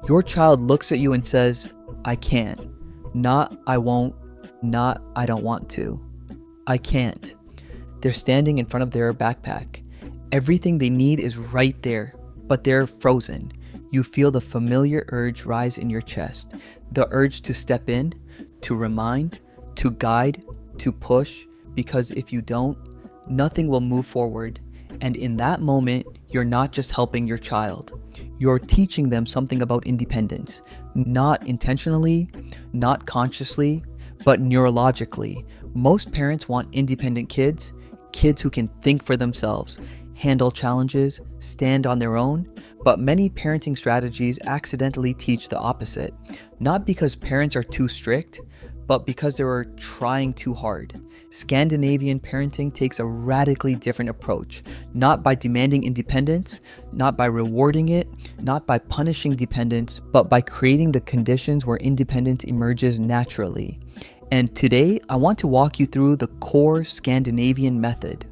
Your child looks at you and says, I can't. Not I won't. Not I don't want to. I can't. They're standing in front of their backpack. Everything they need is right there, but they're frozen. You feel the familiar urge rise in your chest. The urge to step in, to remind, to guide, to push, because if you don't, nothing will move forward. And in that moment, you're not just helping your child. You're teaching them something about independence, not intentionally, not consciously, but neurologically. Most parents want independent kids who can think for themselves, handle challenges, stand on their own, but many parenting strategies accidentally teach the opposite, not because parents are too strict, but because they were trying too hard. Scandinavian parenting takes a radically different approach, not by demanding independence, not by rewarding it, not by punishing dependence, but by creating the conditions where independence emerges naturally. And today, I want to walk you through the core Scandinavian method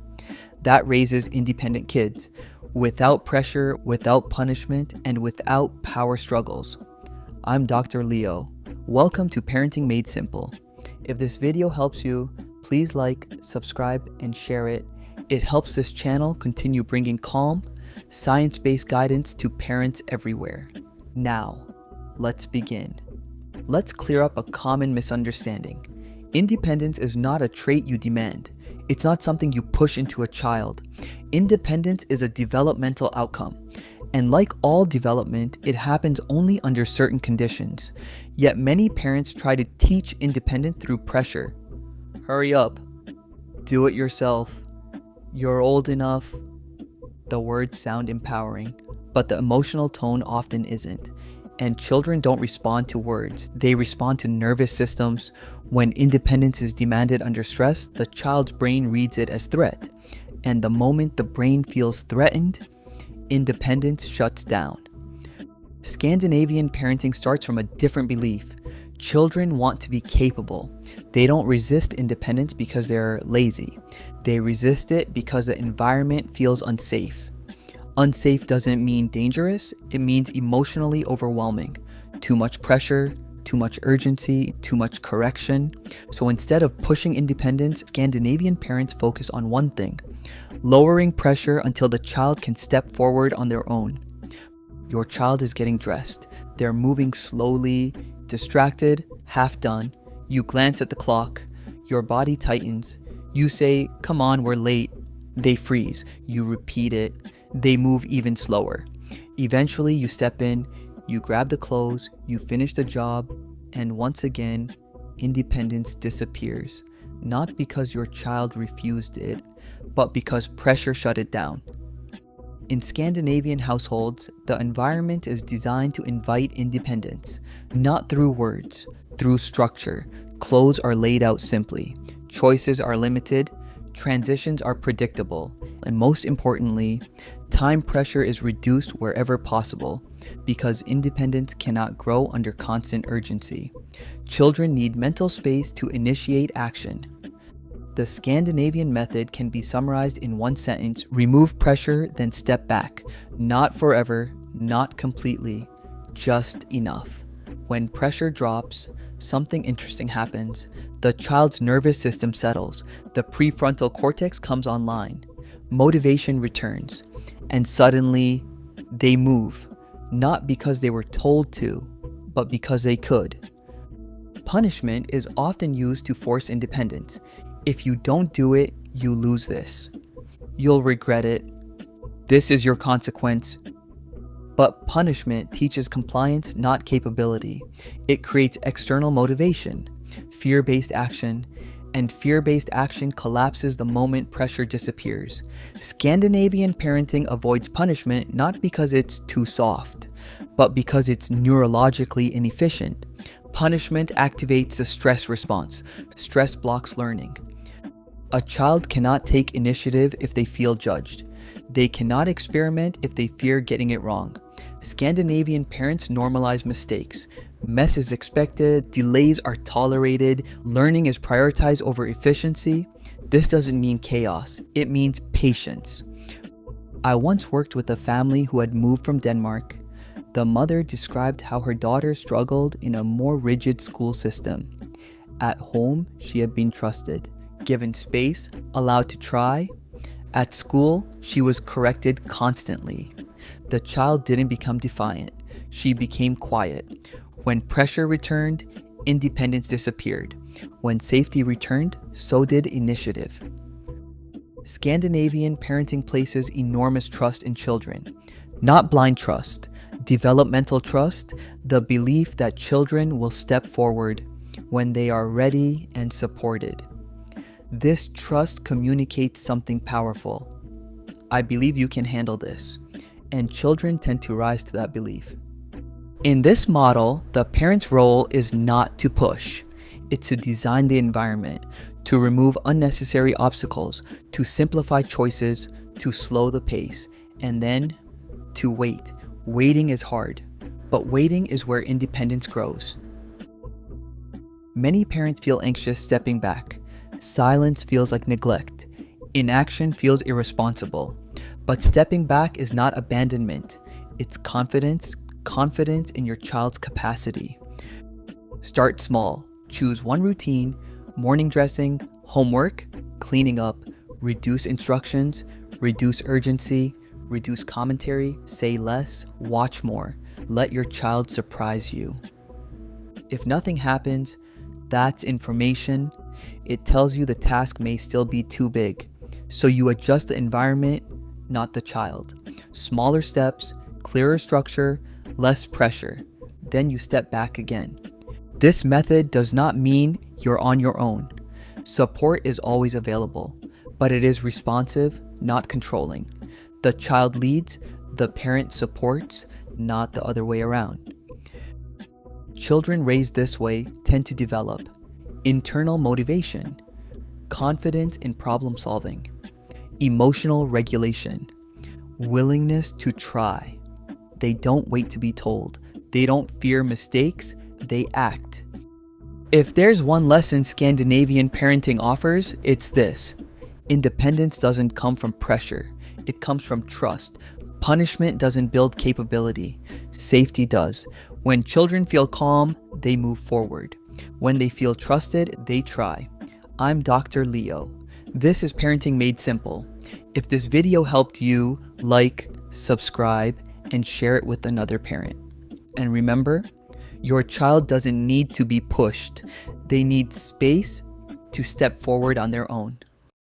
that raises independent kids without pressure, without punishment, and without power struggles. I'm Dr. Leo. Welcome to Parenting Made Simple. If this video helps you, please like, subscribe, and share it. It helps this channel continue bringing calm, science-based guidance to parents everywhere. Now, let's begin. Let's clear up a common misunderstanding. Independence is not a trait you demand. It's not something you push into a child. Independence is a developmental outcome. And like all development, it happens only under certain conditions. Yet many parents try to teach independence through pressure. Hurry up. Do it yourself. You're old enough. The words sound empowering, but the emotional tone often isn't. And children don't respond to words. They respond to nervous systems. When independence is demanded under stress, the child's brain reads it as threat. And the moment the brain feels threatened, independence shuts down. Scandinavian parenting starts from a different belief. Children want to be capable. They don't resist independence because they're lazy. They resist it because the environment feels unsafe. Unsafe doesn't mean dangerous, it means emotionally overwhelming. Too much pressure, too much urgency, too much correction. So instead of pushing independence, Scandinavian parents focus on one thing: lowering pressure until the child can step forward on their own. Your child is getting dressed. They're moving slowly, distracted, half done. You glance at the clock. Your body tightens. You say, "Come on, we're late." They freeze. You repeat it. They move even slower. Eventually, you step in, you grab the clothes, you finish the job, and once again, independence disappears. Not because your child refused it, but because pressure shut it down. In Scandinavian households, the environment is designed to invite independence, not through words, through structure. Clothes are laid out simply, choices are limited, transitions are predictable, and most importantly, time pressure is reduced wherever possible, because independence cannot grow under constant urgency. Children need mental space to initiate action. The Scandinavian method can be summarized in one sentence: remove pressure, then step back. Not forever, not completely, just enough. When pressure drops, something interesting happens. The child's nervous system settles. The prefrontal cortex comes online. Motivation returns. And suddenly, they move. Not because they were told to, but because they could. Punishment is often used to force independence. If you don't do it, you lose this. You'll regret it. This is your consequence. But punishment teaches compliance, not capability. It creates external motivation, fear-based action, and fear-based action collapses the moment pressure disappears. Scandinavian parenting avoids punishment not because it's too soft, but because it's neurologically inefficient. Punishment activates the stress response. Stress blocks learning. A child cannot take initiative if they feel judged. They cannot experiment if they fear getting it wrong. Scandinavian parents normalize mistakes. Mess is expected, delays are tolerated, learning is prioritized over efficiency. This doesn't mean chaos, it means patience. I once worked with a family who had moved from Denmark. The mother described how her daughter struggled in a more rigid school system. At home, she had been trusted, given space, allowed to try. At school, she was corrected constantly. The child didn't become defiant, she became quiet. When pressure returned, independence disappeared. When safety returned, so did initiative. Scandinavian parenting places enormous trust in children. Not blind trust, developmental trust, the belief that children will step forward when they are ready and supported. This trust communicates something powerful. I believe you can handle this, and children tend to rise to that belief. In this model, the parent's role is not to push. It's to design the environment, to remove unnecessary obstacles, to simplify choices, to slow the pace, and then to wait. Waiting is hard, but waiting is where independence grows. Many parents feel anxious stepping back. Silence feels like neglect. Inaction feels irresponsible. But stepping back is not abandonment. It's confidence in your child's capacity. Start small. Choose one routine: morning dressing, homework, cleaning up, reduce instructions, reduce urgency, reduce commentary, say less, watch more. Let your child surprise you. If nothing happens, that's information. It tells you the task may still be too big. So you adjust the environment, not the child. Smaller steps, clearer structure, less pressure. Then you step back again. This method does not mean you're on your own. Support is always available, but it is responsive, not controlling. The child leads, the parent supports, not the other way around. Children raised this way tend to develop internal motivation, confidence in problem solving, emotional regulation, willingness to try. They don't wait to be told. They don't fear mistakes, they act. If there's one lesson Scandinavian parenting offers, it's this: independence doesn't come from pressure, it comes from trust. Punishment doesn't build capability, safety does. When children feel calm, they move forward. When they feel trusted, they try. I'm Dr. Leo. This is Parenting Made Simple. If this video helped you, like, subscribe, and share it with another parent. And remember, your child doesn't need to be pushed. They need space to step forward on their own.